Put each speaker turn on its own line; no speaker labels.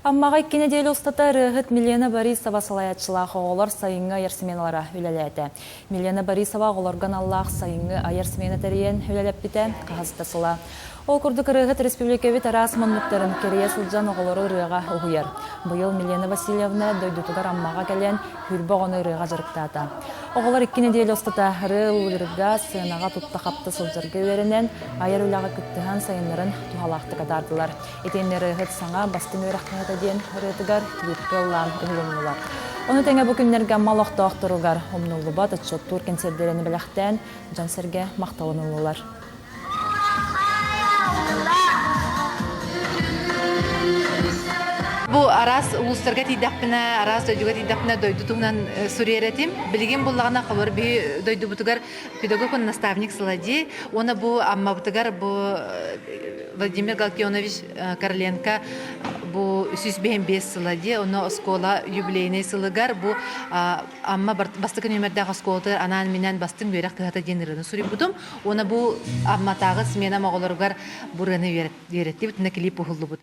Аммаға иккене дейл ұстата рығыт Милена Борисова салаятчылақ оғылар сайынғы айырсыменалара үлеләді. Милена Борисова оғыларған Аллах сайынғы айырсымені тәрейен үлеләп біте қағыздасыла. Ол күрдік рығыт республикави тарас мұнлықтарын керие сұлжан оғылары рыға ұғыяр. Бұйыл Милена Васильевна дөйдутығар аммаға кәлен хүрбоғыны рыға жарықтады. Оғылар иккене дейл ұстата рыл рыға сынаға тұтта қапты сұлжырғы өрінен айыр үліға күттіған сайынларын тұғалақты қадардылар. Етенлер рығыт саңа бастың өріққағыда ден рытыгар килипке олан ұғылымлылар. Оны тәңе бүкінлерге малақты ақтыруғар омнулы бат отчоттур кенсердерені біліқтен жансерге мақталынылылар.
Бу арас улустарга тидақпына, арас дөйдуга тидақпына дөйдутуңнан сүреретим. Билген буллагына хабар би дөйдубутугар педагог наставник сылади. Оны бу амма бутугар бу Владимир Галкионович Карленко бу сүзбен бес сылади. Оны оскола юбилейный сылыгар бу амма бастыкын өмердегі осколты анан менен бастың бөрек тыгата денирыны сүри бутум. Оны бу амма тагы смена моголоргар бураны веретти бутуна клип ухулду бут.